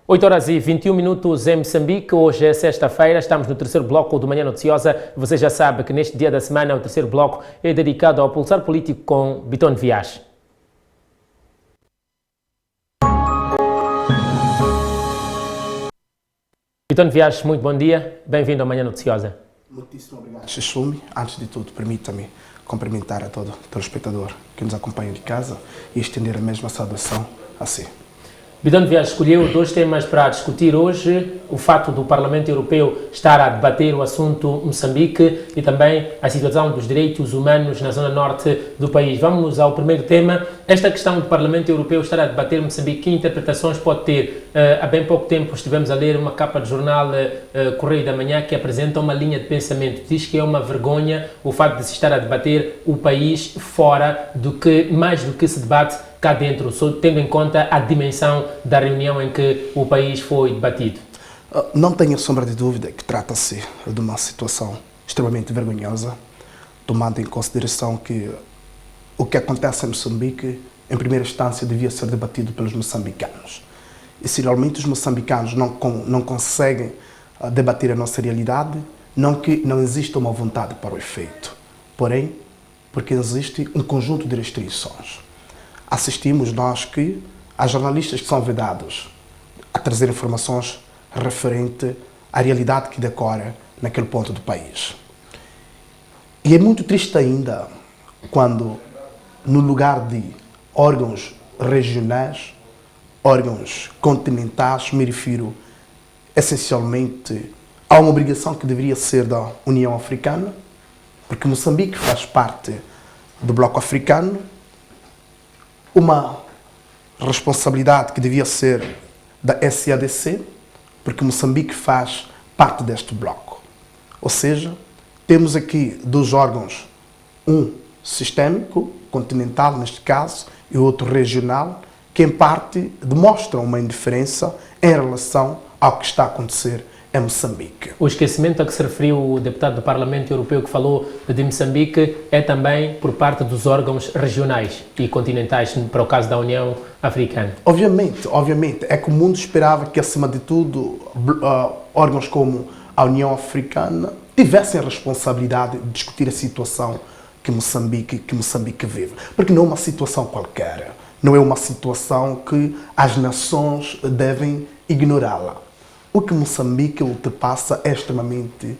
8 horas e 21 minutos em Moçambique. Hoje é sexta-feira, estamos no terceiro bloco do Manhã Noticiosa. Você já sabe que neste dia da semana o terceiro bloco é dedicado ao pulsar político com Biton Vias. Biton Vias, muito bom dia. Bem-vindo ao Manhã Noticiosa. Muitíssimo obrigado, Xixumi. Antes de tudo, permita-me cumprimentar a todo telespectador que nos acompanha de casa e estender a mesma saudação a si. Biton Vias escolheu dois temas para discutir hoje: o fato do Parlamento Europeu estar a debater o assunto Moçambique e também a situação dos direitos humanos na zona norte do país. Vamos ao primeiro tema. Esta questão do Parlamento Europeu estar a debater Moçambique, que interpretações pode ter? Há bem pouco tempo estivemos a ler uma capa de jornal Correio da Manhã que apresenta uma linha de pensamento. Diz que é uma vergonha o facto de se estar a debater o país fora mais do que se debate cá dentro, tendo em conta a dimensão da reunião em que o país foi debatido. Não tenho sombra de dúvida que trata-se de uma situação extremamente vergonhosa, tomando em consideração que o que acontece em Moçambique, em primeira instância, devia ser debatido pelos moçambicanos. E se realmente os moçambicanos não conseguem debater a nossa realidade, não que não exista uma vontade para o efeito, porém, porque existe um conjunto de restrições. Assistimos nós que há jornalistas que são vedados a trazer informações referente à realidade que decora naquele ponto do país. E é muito triste ainda quando, no lugar de órgãos regionais, órgãos continentais, me refiro essencialmente a uma obrigação que deveria ser da União Africana, porque Moçambique faz parte do Bloco Africano, uma responsabilidade que devia ser da SADC, porque Moçambique faz parte deste bloco. Ou seja, temos aqui dois órgãos, um sistêmico, continental neste caso, e outro regional, que em parte demonstram uma indiferença em relação ao que está a acontecer em Moçambique. O esquecimento a que se referiu o deputado do Parlamento Europeu que falou de Moçambique é também por parte dos órgãos regionais e continentais, para o caso da União Africana. Obviamente, é que o mundo esperava que, acima de tudo, órgãos como a União Africana tivessem a responsabilidade de discutir a situação que Moçambique vive. Porque não é uma situação qualquer, não é uma situação que as nações devem ignorá-la. O que Moçambique ultrapassa é extremamente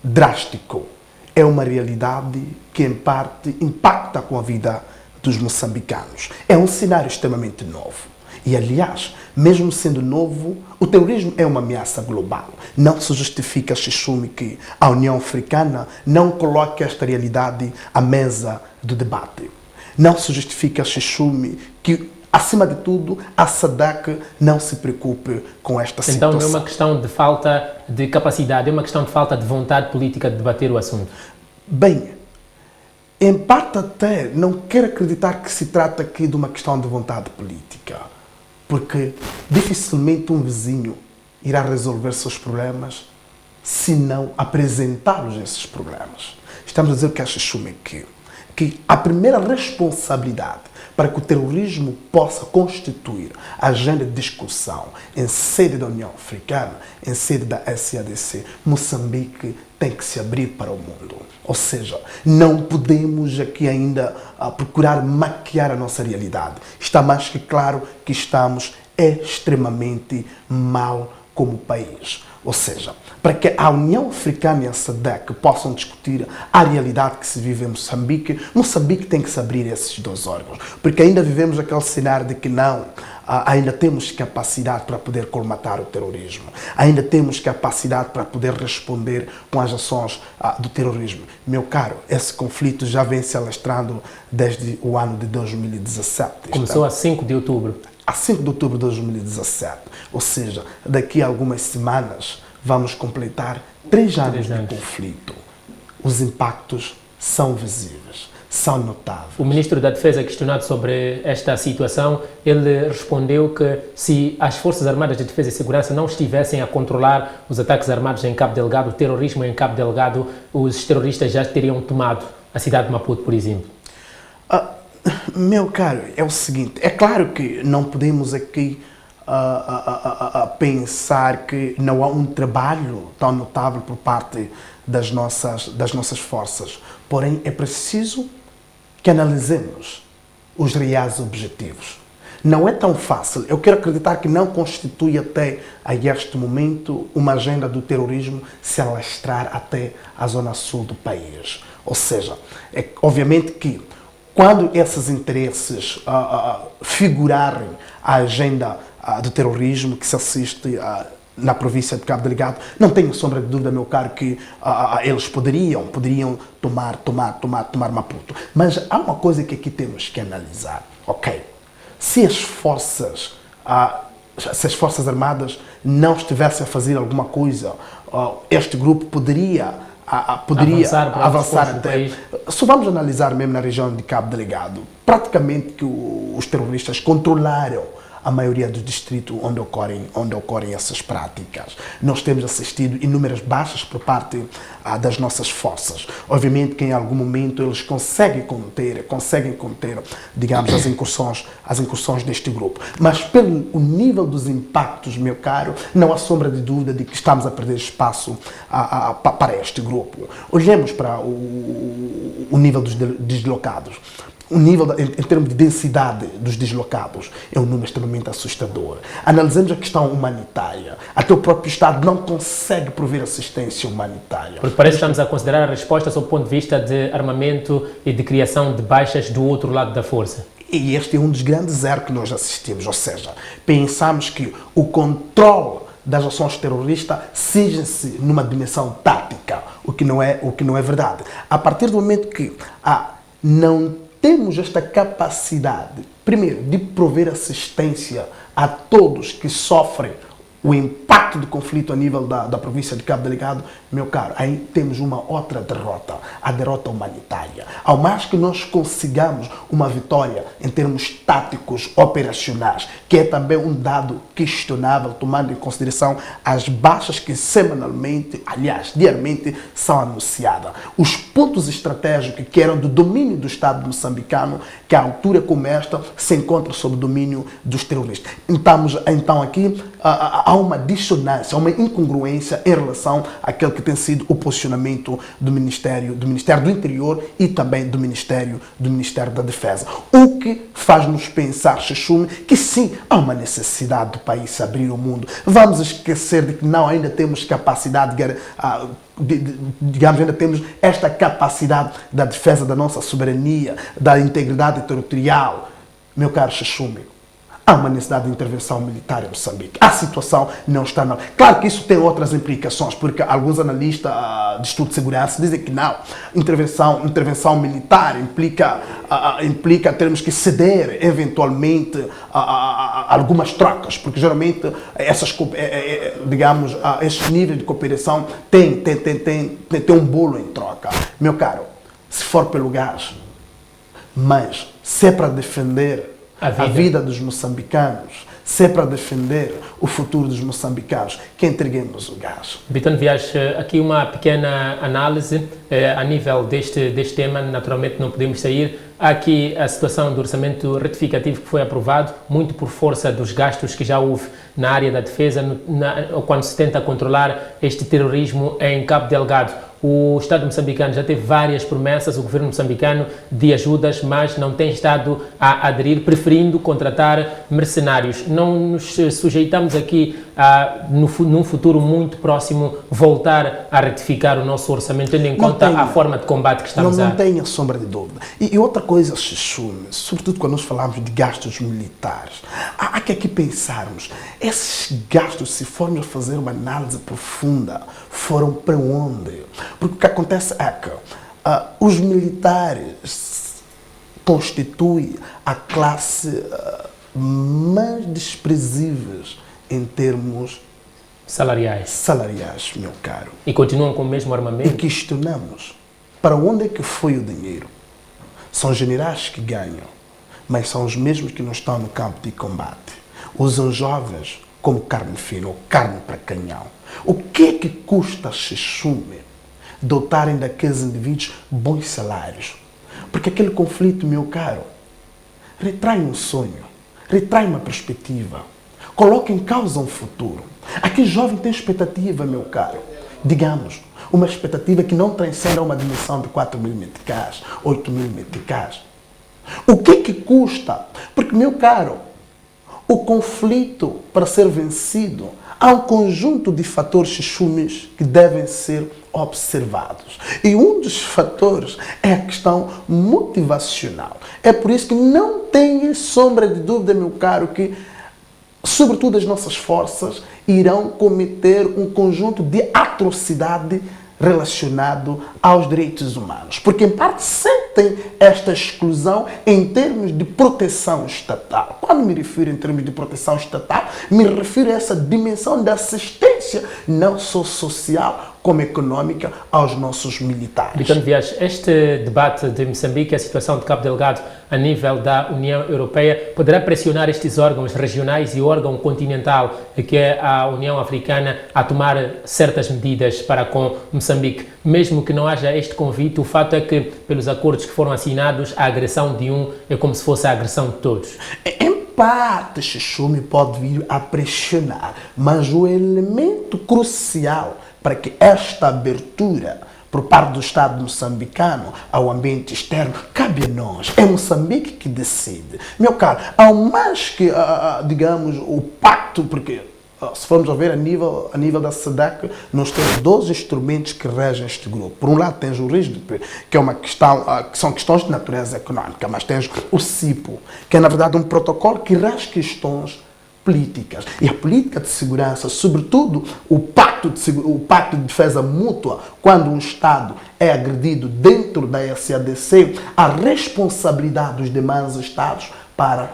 drástico. É uma realidade que, em parte, impacta com a vida dos moçambicanos. É um cenário extremamente novo. E, aliás, mesmo sendo novo, o terrorismo é uma ameaça global. Não se justifica, Xixumi, que a União Africana não coloque esta realidade à mesa do debate. Não se justifica, Xixumi, que acima de tudo, a SADC não se preocupe com esta situação. Então não é uma questão de falta de capacidade, é uma questão de falta de vontade política de debater o assunto? Bem, em parte até não quero acreditar que se trata aqui de uma questão de vontade política, porque dificilmente um vizinho irá resolver seus problemas se não apresentá-los esses problemas. Estamos a dizer que acha que a primeira responsabilidade para que o terrorismo possa constituir a agenda de discussão em sede da União Africana, em sede da SADC, Moçambique tem que se abrir para o mundo. Ou seja, não podemos aqui ainda procurar maquiar a nossa realidade. Está mais que claro que estamos extremamente mal como país. Ou seja, para que a União Africana e a SADC possam discutir a realidade que se vive em Moçambique, Moçambique tem que se abrir esses dois órgãos. Porque ainda vivemos aquele cenário de que ainda temos capacidade para poder colmatar o terrorismo. Ainda temos capacidade para poder responder com as ações do terrorismo. Meu caro, esse conflito já vem se alastrando desde o ano de 2017. Começou a 5 de outubro. A 5 de outubro de 2017, ou seja, daqui a algumas semanas vamos completar 3 anos de conflito. Os impactos são visíveis, são notáveis. O Ministro da Defesa, questionado sobre esta situação, ele respondeu que se as Forças Armadas de Defesa e Segurança não estivessem a controlar os ataques armados em Cabo Delgado, o terrorismo em Cabo Delgado, os terroristas já teriam tomado a cidade de Maputo, por exemplo. Meu caro, é o seguinte, é claro que não podemos aqui a pensar que não há um trabalho tão notável por parte das nossas forças. Porém, é preciso que analisemos os reais objetivos. Não é tão fácil. Eu quero acreditar que não constitui até a este momento uma agenda do terrorismo se alastrar até a zona sul do país. Ou seja, obviamente que quando esses interesses figurarem a agenda do terrorismo que se assiste na província de Cabo Delgado, não tenho sombra de dúvida, meu caro, que eles poderiam tomar Maputo. Mas há uma coisa que aqui temos que analisar. Ok, se as Forças Armadas não estivessem a fazer alguma coisa, este grupo poderia avançar até. Se vamos analisar mesmo na região de Cabo Delgado, praticamente que os terroristas controlaram a maioria dos distritos onde ocorrem essas práticas. Nós temos assistido inúmeras baixas por parte das nossas forças. Obviamente que em algum momento eles conseguem conter, digamos, as incursões deste grupo. Mas pelo nível dos impactos, meu caro, não há sombra de dúvida de que estamos a perder espaço para este grupo. Olhemos para o nível dos deslocados. O nível, em termos de densidade dos deslocados, é um número extremamente assustador. Analisamos a questão humanitária. Até o próprio Estado não consegue prover assistência humanitária. Porque parece que estamos a considerar a resposta sob o ponto de vista de armamento e de criação de baixas do outro lado da força. E este é um dos grandes erros que nós assistimos. Ou seja, pensamos que o controle das ações terroristas cinge-se numa dimensão tática, o que não é verdade. A partir do momento que não temos esta capacidade, primeiro, de prover assistência a todos que sofrem o impacto do conflito a nível da província de Cabo Delgado, meu caro, aí temos uma outra derrota, a derrota humanitária. Ao mais que nós consigamos uma vitória em termos táticos, operacionais, que é também um dado questionável, tomando em consideração as baixas que semanalmente, aliás, diariamente, são anunciadas. Os pontos estratégicos que eram do domínio do Estado moçambicano, que à altura como esta se encontra sob o domínio dos terroristas. Então aqui há uma dissonância, uma incongruência em relação àquele que tem sido o posicionamento do Ministério do Interior e também do Ministério da Defesa. O que faz-nos pensar, Xixume, que sim, há uma necessidade do país se abrir ao mundo. Vamos esquecer de que não ainda temos capacidade digamos, ainda temos esta capacidade da defesa da nossa soberania, da integridade territorial. Meu caro Xixume, há uma necessidade de intervenção militar em Moçambique. A situação não está não. Claro que isso tem outras implicações, porque alguns analistas de estudo de segurança dizem que não. Intervenção militar implica termos que ceder eventualmente algumas trocas, porque geralmente esses níveis de cooperação tem um bolo em troca. Meu caro, se for pelo gás, mas se é para defender a vida dos moçambicanos, se é para defender o futuro dos moçambicanos, que entreguemos o gás. Bitone Viegas, aqui uma pequena análise a nível deste tema, naturalmente não podemos sair. Há aqui a situação do orçamento retificativo que foi aprovado, muito por força dos gastos que já houve na área da defesa, quando se tenta controlar este terrorismo em Cabo Delgado. O Estado moçambicano já teve várias promessas, o governo moçambicano, de ajudas, mas não tem estado a aderir, preferindo contratar mercenários. Não nos sujeitamos aqui num futuro muito próximo, voltar a retificar o nosso orçamento, tendo em conta a forma de combate que estamos a... Não tenha sombra de dúvida. E outra coisa, Xixume, sobretudo quando nós falamos de gastos militares, há que aqui pensarmos, esses gastos, se formos fazer uma análise profunda, foram para onde? Porque o que acontece é que os militares constituem a classe mais desprezível em termos salariais, meu caro. E continuam com o mesmo armamento? E questionamos para onde é que foi o dinheiro. São generais que ganham, mas são os mesmos que não estão no campo de combate. Usam jovens como carne fina ou carne para canhão. O que é que custa, Xixume, dotarem daqueles indivíduos bons salários? Porque aquele conflito, meu caro, retrai um sonho, retrai uma perspectiva. coloca em causa um futuro. Aquele jovem tem expectativa, meu caro. Digamos, uma expectativa que não transcenda uma dimensão de 4.000 meticais, 8.000 meticais. O que custa? Porque, meu caro, o conflito, para ser vencido, há um conjunto de fatores chumes que devem ser observados. E um dos fatores é a questão motivacional. É por isso que não tenha sombra de dúvida, meu caro, que, sobretudo, as nossas forças irão cometer um conjunto de atrocidade relacionado aos direitos humanos. Porque, em parte, sentem esta exclusão em termos de proteção estatal. Quando me refiro em termos de proteção estatal, me refiro a essa dimensão de assistência, não só social, como econômica, aos nossos militares. Victor Viegas, este debate de Moçambique, a situação de Cabo Delgado a nível da União Europeia, poderá pressionar estes órgãos regionais e o órgão continental, que é a União Africana, a tomar certas medidas para com Moçambique? Mesmo que não haja este convite, o fato é que, pelos acordos que foram assinados, a agressão de um é como se fosse a agressão de todos. Em parte, Xuxume pode vir a pressionar, mas o elemento crucial para que esta abertura por parte do Estado moçambicano ao ambiente externo cabe a nós. É Moçambique que decide. Meu caro, ao mais que, digamos, o pacto, porque se formos a ver a nível da SEDEC, nós temos 12 instrumentos que regem este grupo. Por um lado tens o RISD, que é uma questão, que são questões de natureza económica, mas tens o CIPO, que é na verdade um protocolo que rege questões políticas. E a política de segurança, sobretudo o pacto de defesa mútua, quando um Estado é agredido dentro da SADC, a responsabilidade dos demais Estados para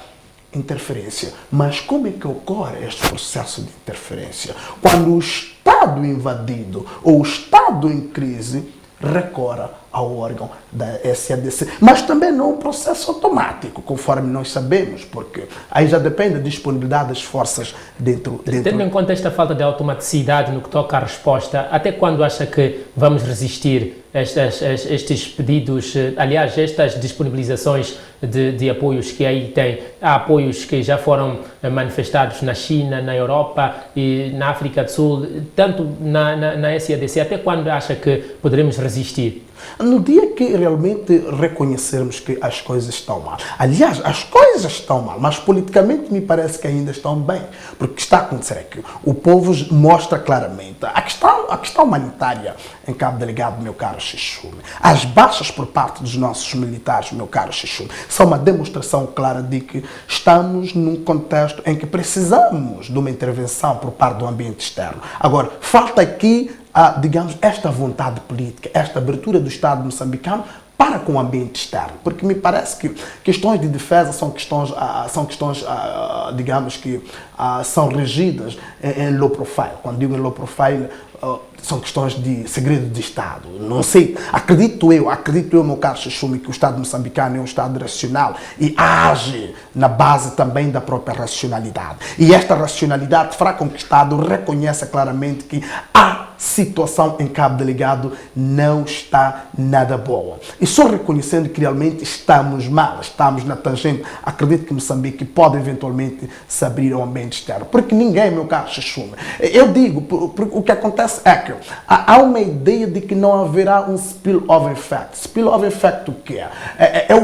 interferência. Mas como é que ocorre este processo de interferência? Quando o Estado invadido ou o Estado em crise recorre ao órgão da SADC. Mas também não é um processo automático, conforme nós sabemos, porque aí já depende da disponibilidade das forças dentro... Tendo em conta esta falta de automaticidade no que toca à resposta, até quando acha que vamos resistir a estes pedidos, aliás, estas disponibilizações de apoios que aí tem? Há apoios que já foram manifestados na China, na Europa e na África do Sul, tanto na SADC. Até quando acha que poderemos resistir? No dia que realmente reconhecermos que as coisas estão mal. Aliás, as coisas estão mal, mas politicamente me parece que ainda estão bem. Porque o que está a acontecer é que o povo mostra claramente a questão humanitária em Cabo Delgado, meu caro Xuxume. As baixas por parte dos nossos militares, meu caro Xuxume, são uma demonstração clara de que estamos num contexto em que precisamos de uma intervenção por parte do ambiente externo. Agora, falta aqui digamos, esta vontade política, esta abertura do Estado moçambicano para com o ambiente externo. Porque me parece que questões de defesa são questões digamos que são regidas em low profile. Quando digo em low profile, são questões de segredo de Estado. Não sei, acredito eu, meu caro Xuxume, que o Estado moçambicano é um Estado racional e age na base também da própria racionalidade. E esta racionalidade fará com que o Estado reconheça claramente que a situação em Cabo Delgado não está nada boa. E só reconhecendo que realmente estamos mal, estamos na tangente, acredito que Moçambique pode eventualmente se abrir ao ambiente externo. Porque ninguém, meu caro Xuxume, eu digo, o que acontece é que há uma ideia de que não haverá um spillover effect. Spillover effect o quê? É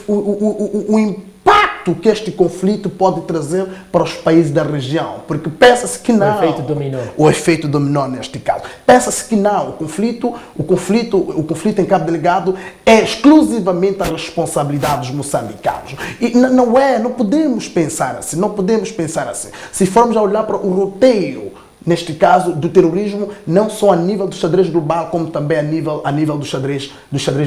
o impacto que este conflito pode trazer para os países da região, porque pensa-se que não. O efeito dominó. O efeito dominó neste caso. Pensa-se que não. O conflito em Cabo Delgado é exclusivamente a responsabilidade dos moçambicanos. E não podemos pensar assim, Se formos a olhar para o roteiro, neste caso, do terrorismo, não só a nível do xadrez global, como também a nível do xadrez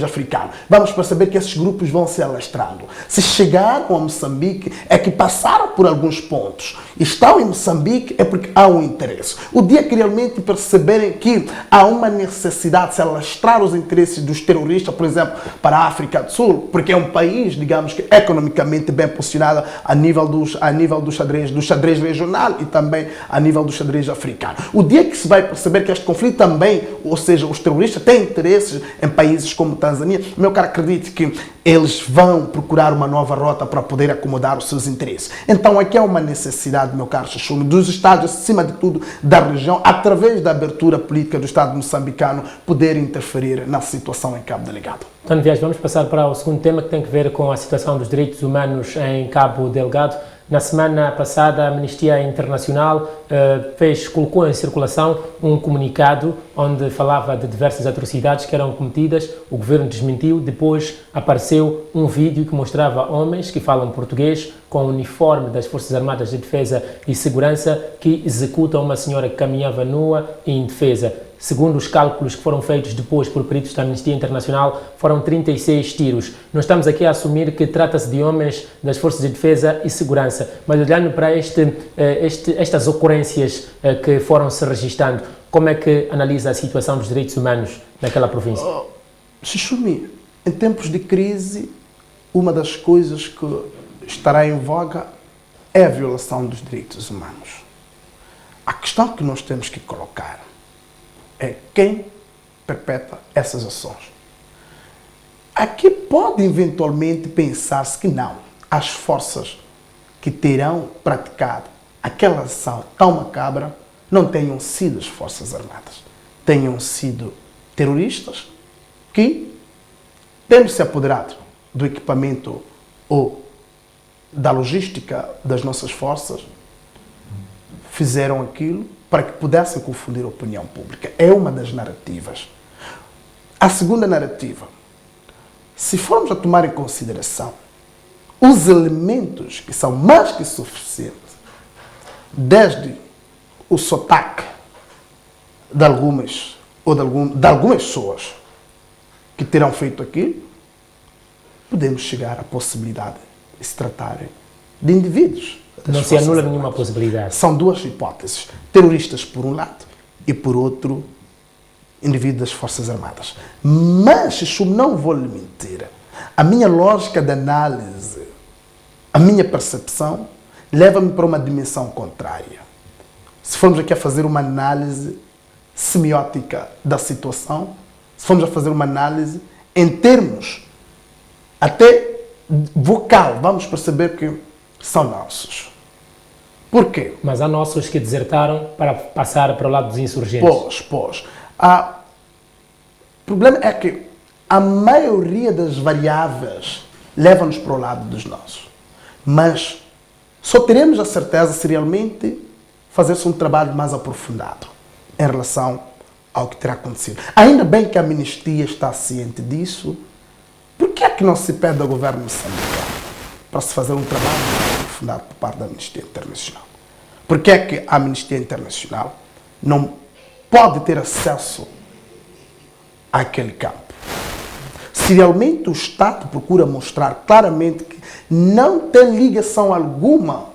africano. Vamos perceber que esses grupos vão se alastrando. Se chegaram a Moçambique, é que passaram por alguns pontos. Estão em Moçambique, é porque há um interesse. O dia que realmente perceberem que há uma necessidade de se alastrar os interesses dos terroristas, por exemplo, para a África do Sul, porque é um país, digamos que economicamente bem posicionado a nível do xadrez regional e também a nível do xadrez africano. africano. O dia que se vai perceber que este conflito também, ou seja, os terroristas têm interesses em países como Tanzânia, meu caro, acredite que eles vão procurar uma nova rota para poder acomodar os seus interesses. Então aqui há uma necessidade, meu caro Chuchume, dos Estados, acima de tudo, da região, através da abertura política do Estado moçambicano, poder interferir na situação em Cabo Delgado. António Viegas, vamos passar para o segundo tema, que tem que ver com a situação dos direitos humanos em Cabo Delgado. Na semana passada, a Amnistia Internacional colocou em circulação um comunicado onde falava de diversas atrocidades que eram cometidas. O governo desmentiu. Depois apareceu um vídeo que mostrava homens que falam português com o uniforme das Forças Armadas de Defesa e Segurança que executam uma senhora que caminhava nua e indefesa. Segundo os cálculos que foram feitos depois por peritos da Amnistia Internacional, foram 36 tiros. Nós estamos aqui a assumir que trata-se de homens das Forças de Defesa e Segurança, mas olhando para estas ocorrências que foram se registrando, como é que analisa a situação dos direitos humanos naquela província? Chuchumi, em tempos de crise, uma das coisas que estará em voga é a violação dos direitos humanos. A questão que nós temos que colocar é quem perpetua essas ações. Aqui pode eventualmente pensar-se que não. As forças que terão praticado aquela ação tão macabra não tenham sido as Forças Armadas. Tenham sido terroristas que, tendo se apoderado do equipamento ou da logística das nossas forças, fizeram aquilo para que pudessem confundir a opinião pública. É uma das narrativas. A segunda narrativa, se formos a tomar em consideração os elementos que são mais que suficientes, desde o sotaque de algumas pessoas que terão feito aquilo, podemos chegar à possibilidade de se tratarem de indivíduos. Não se anula nenhuma possibilidade. São duas hipóteses. Terroristas por um lado e por outro, indivíduos das Forças Armadas. Mas, isso não vou lhe mentir, a minha lógica de análise, a minha percepção, leva-me para uma dimensão contrária. Se formos aqui a fazer uma análise semiótica da situação, se formos a fazer uma análise em termos até vocal, vamos perceber que são nossos. Por quê? Mas há nossos que desertaram para passar para o lado dos insurgentes. Pois. O problema é que a maioria das variáveis leva-nos para o lado dos nossos. Mas só teremos a certeza se realmente fazer-se um trabalho mais aprofundado em relação ao que terá acontecido. Ainda bem que a Amnistia está ciente disso. Por que é que não se pede ao governo moçambicano para se fazer um trabalho mais aprofundado por parte da Amnistia Internacional? Por que é que a Amnistia Internacional não pode ter acesso àquele campo? Se realmente o Estado procura mostrar claramente que não tem ligação alguma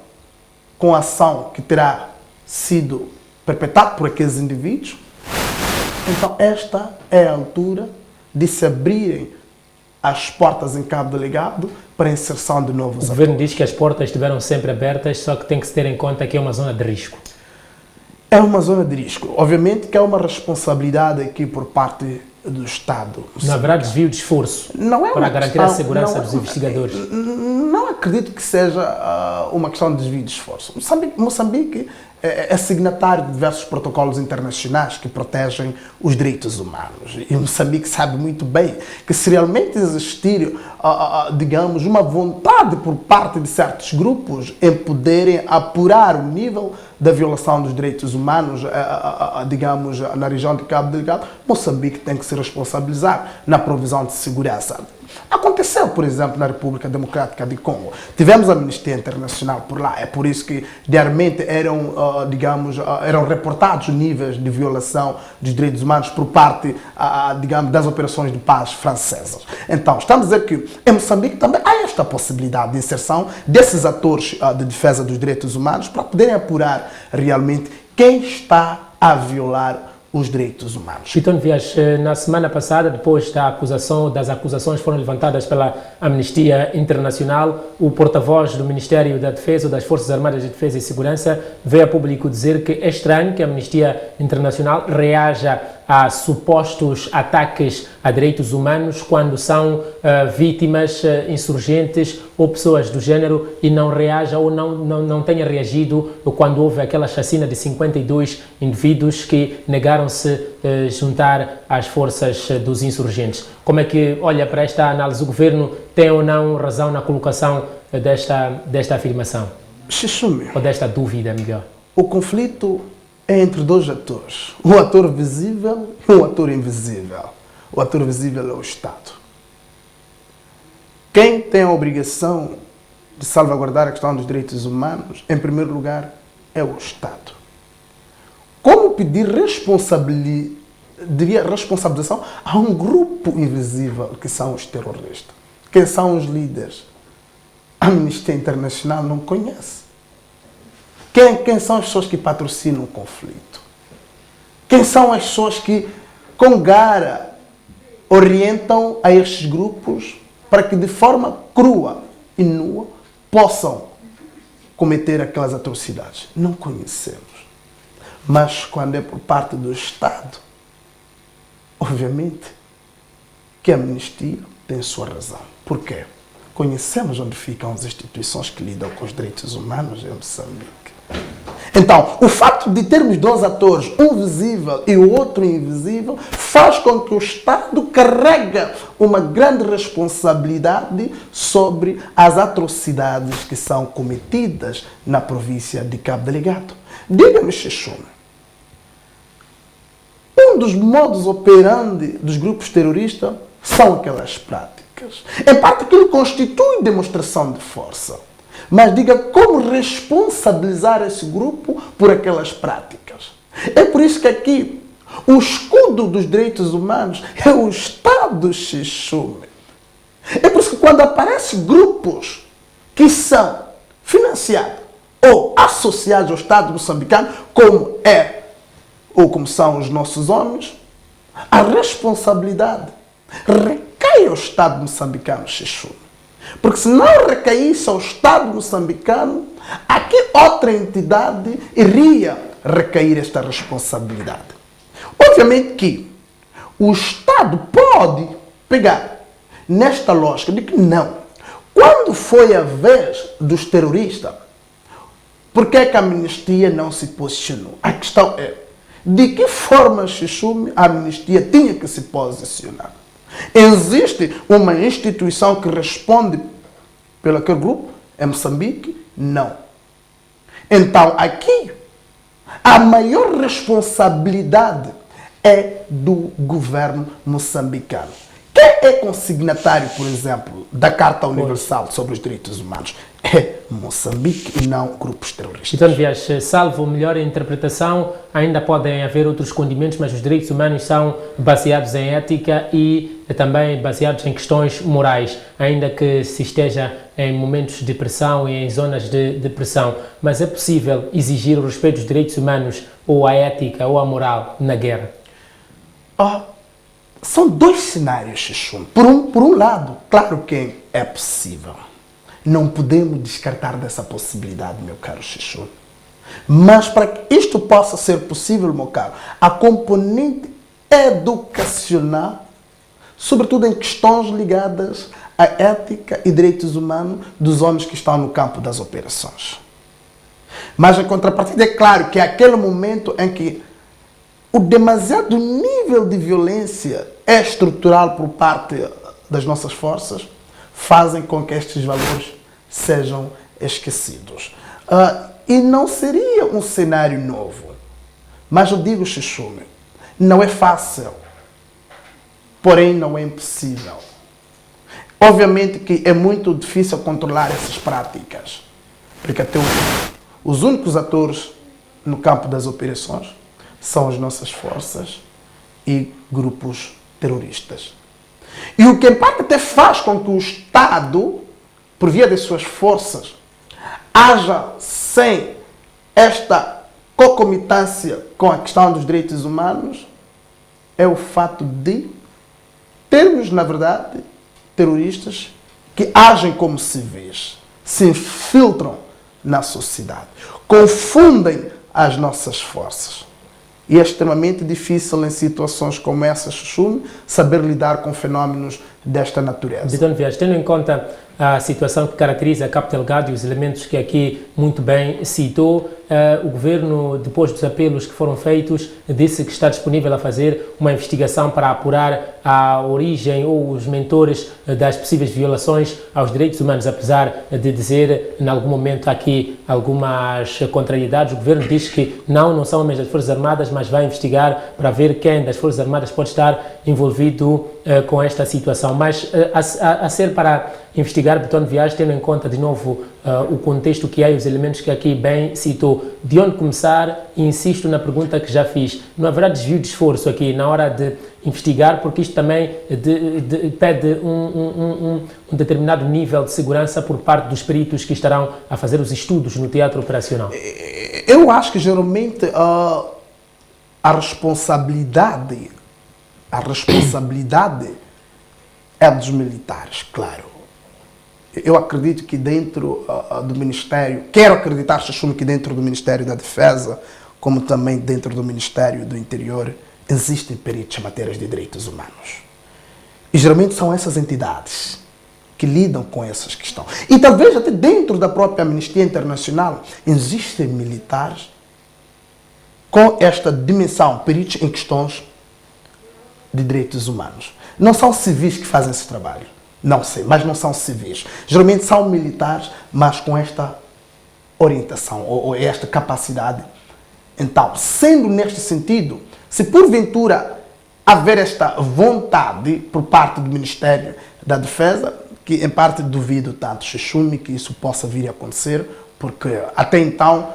com a ação que terá sido perpetrada por aqueles indivíduos, então esta é a altura de se abrirem as portas em Cabo Delgado para a inserção de novos atores. O governo diz que as portas estiveram sempre abertas, só que tem que se ter em conta que é uma zona de risco. É uma zona de risco. Obviamente que é uma responsabilidade aqui por parte do Estado. Não haverá desvio de esforço para garantir a segurança dos investigadores? Não acredito que seja uma questão de desvio de esforço. Moçambique é signatário de diversos protocolos internacionais que protegem os direitos humanos. E Moçambique sabe muito bem que se realmente existir, digamos, uma vontade por parte de certos grupos em poderem apurar o nível da violação dos direitos humanos, digamos, na região de Cabo Delgado, Moçambique tem que se responsabilizar na provisão de segurança. Aconteceu, por exemplo, na República Democrática de Congo. Tivemos a Amnistia Internacional por lá. É por isso que diariamente eram reportados níveis de violação dos direitos humanos por parte, digamos, das operações de paz francesas. Então, estamos a dizer que em Moçambique também há esta possibilidade de inserção desses atores de defesa dos direitos humanos para poderem apurar realmente quem está a violar os direitos humanos. Chitone Viegas, na semana passada, depois das acusações foram levantadas pela Amnistia Internacional, o porta-voz do Ministério da Defesa, das Forças Armadas de Defesa e Segurança, veio a público dizer que é estranho que a Amnistia Internacional reaja a supostos ataques a direitos humanos quando são vítimas insurgentes ou pessoas do género e não reaja ou não tenha reagido quando houve aquela chacina de 52 indivíduos que negaram-se juntar às forças dos insurgentes. Como é que olha para esta análise? O governo tem ou não razão na colocação desta afirmação? Xixume. Ou desta dúvida, melhor? O conflito é entre dois atores, um ator visível e um ator invisível. O ator visível é o Estado. Quem tem a obrigação de salvaguardar a questão dos direitos humanos, em primeiro lugar, é o Estado. Como pedir responsabilização a um grupo invisível que são os terroristas? Quem são os líderes? A Amnistia Internacional não conhece. Quem são as pessoas que patrocinam o conflito? Quem são as pessoas que, com gara, orientam a estes grupos para que, de forma crua e nua, possam cometer aquelas atrocidades? Não conhecemos. Mas, quando é por parte do Estado, obviamente que a Amnistia tem sua razão. Por quê? Conhecemos onde ficam as instituições que lidam com os direitos humanos em Moçambique. Então, o facto de termos dois atores, um visível e o outro invisível, faz com que o Estado carregue uma grande responsabilidade sobre as atrocidades que são cometidas na província de Cabo Delgado. Diga-me, Xixume, um dos modos operandi dos grupos terroristas são aquelas práticas. Em parte, aquilo constitui demonstração de força. Mas diga como responsabilizar esse grupo por aquelas práticas. É por isso que aqui o escudo dos direitos humanos é o Estado, Xixume. É por isso que quando aparecem grupos que são financiados ou associados ao Estado moçambicano, como são os nossos homens, a responsabilidade recai ao Estado moçambicano, Xixume. Porque se não recaísse ao Estado moçambicano, a que outra entidade iria recair esta responsabilidade? Obviamente que o Estado pode pegar nesta lógica de que não. Quando foi a vez dos terroristas, por que é que a Amnistia não se posicionou? A questão é, de que forma, Xixume, a Amnistia tinha que se posicionar? Existe uma instituição que responde pelo aquele grupo? Em Moçambique? Não. Então, aqui, a maior responsabilidade é do governo moçambicano. Quem é consignatário, por exemplo, da Carta Universal sobre os Direitos Humanos? É Moçambique e não grupos terroristas. Então, Viegas, salvo melhor interpretação, ainda podem haver outros condimentos, mas os direitos humanos são baseados em ética e também baseados em questões morais, ainda que se esteja em momentos de pressão e em zonas de pressão. Mas é possível exigir o respeito dos direitos humanos ou a ética ou a moral na guerra? São dois cenários, Xixume. Por um lado, claro que é possível. Não podemos descartar dessa possibilidade, meu caro Xixume. Mas para que isto possa ser possível, meu caro, a componente educacional, sobretudo em questões ligadas à ética e direitos humanos dos homens que estão no campo das operações. Mas, em contrapartida, é claro que é aquele momento em que o demasiado nível de violência é estrutural por parte das nossas forças, fazem com que estes valores sejam esquecidos. E não seria um cenário novo. Mas eu digo, Xixume, não é fácil, porém não é impossível. Obviamente que é muito difícil controlar essas práticas, porque até os únicos atores no campo das operações são as nossas forças e grupos terroristas. E o que em parte até faz com que o Estado, por via das suas forças, haja sem esta concomitância com a questão dos direitos humanos é o fato de termos, na verdade, terroristas que agem como civis, se infiltram na sociedade, confundem as nossas forças. E é extremamente difícil em situações como essa, Chuchume, saber lidar com fenómenos desta natureza. Ditone Viegas, tendo em conta a situação que caracteriza a Cabo Delgado e os elementos que aqui muito bem citou, o Governo, depois dos apelos que foram feitos, disse que está disponível a fazer uma investigação para apurar a origem ou os mentores das possíveis violações aos direitos humanos, apesar de dizer, em algum momento, aqui algumas contrariedades. O Governo diz que não são homens das Forças Armadas, mas vai investigar para ver quem das Forças Armadas pode estar envolvido com esta situação. Mas a ser para investigar, Ditone Viegas, tendo em conta de novo o contexto que há e os elementos que aqui bem citou, de onde começar? Insisto na pergunta que já fiz. Não haverá desvio de esforço aqui na hora de investigar, porque isto também pede um determinado nível de segurança por parte dos peritos que estarão a fazer os estudos no teatro operacional. Eu acho que geralmente a responsabilidade é dos militares, claro. Eu acredito que dentro do Ministério, quero acreditar, Chuchume, que dentro do Ministério da Defesa, como também dentro do Ministério do Interior, existem peritos em matérias de direitos humanos. E geralmente são essas entidades que lidam com essas questões. E talvez até dentro da própria Amnistia Internacional existem militares com esta dimensão, peritos em questões de direitos humanos. Não são civis que fazem esse trabalho. Não sei, mas não são civis. Geralmente são militares, mas com esta orientação ou esta capacidade. Então, sendo neste sentido, se porventura haver esta vontade por parte do Ministério da Defesa, que em parte duvido tanto, Chuchume, que isso possa vir a acontecer, porque até então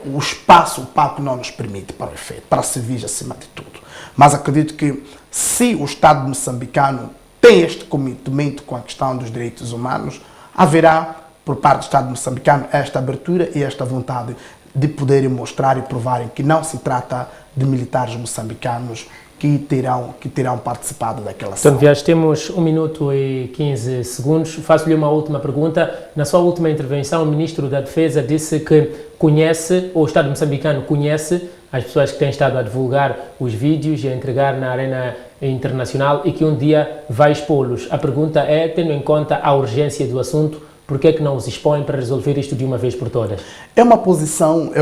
o espaço, o palco não nos permite para o efeito, para civis acima de tudo. Mas acredito que se o Estado moçambicano tem este comprometimento com a questão dos direitos humanos, haverá, por parte do Estado moçambicano, esta abertura e esta vontade de poderem mostrar e provarem que não se trata de militares moçambicanos que terão participado daquela ação. Ditone Viegas, temos 1 minuto e 15 segundos. Faço-lhe uma última pergunta. Na sua última intervenção, o Ministro da Defesa disse que conhece, ou o Estado moçambicano conhece, as pessoas que têm estado a divulgar os vídeos e a entregar na arena internacional e que um dia vai expô-los. A pergunta é, tendo em conta a urgência do assunto, por que é que não os expõem para resolver isto de uma vez por todas? É uma posição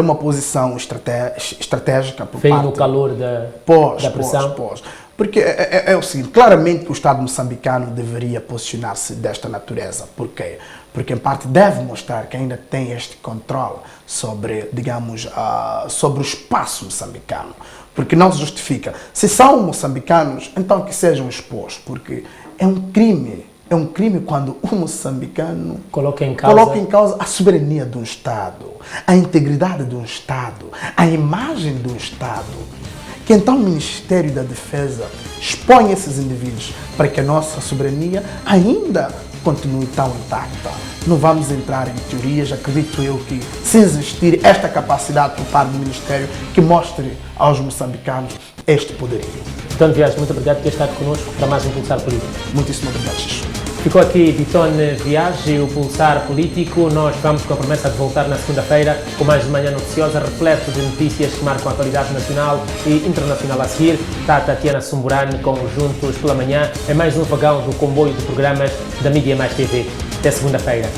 estratégica por Veio parte... no calor da pressão? Porque é o seguinte, claramente que o Estado moçambicano deveria posicionar-se desta natureza. Por quê? Porque em parte deve mostrar que ainda tem este controle sobre, digamos, sobre o espaço moçambicano. Porque não se justifica. Se são moçambicanos, então que sejam expostos, porque é um crime. É um crime quando um moçambicano coloca em causa a soberania de um Estado, a integridade de um Estado, a imagem de um Estado. Que então o Ministério da Defesa expõe esses indivíduos para que a nossa soberania ainda continue tão intacta. Não vamos entrar em teorias, acredito eu que se existir esta capacidade por parte do Ministério que mostre aos moçambicanos este poderio. Ditone Viegas, muito obrigado por ter estado connosco para mais um Pulsar Político. Muitíssimo obrigado, Xixu. Ficou aqui Ditone Viegas e o Pulsar Político. Nós vamos com a promessa de voltar na segunda-feira com mais uma manhã noticiosa, repleto de notícias que marcam a atualidade nacional e internacional. A seguir está a Tatiana Sumburani com Juntos pela Manhã. É mais um vagão do comboio de programas da Mídia Mais TV. Até segunda-feira.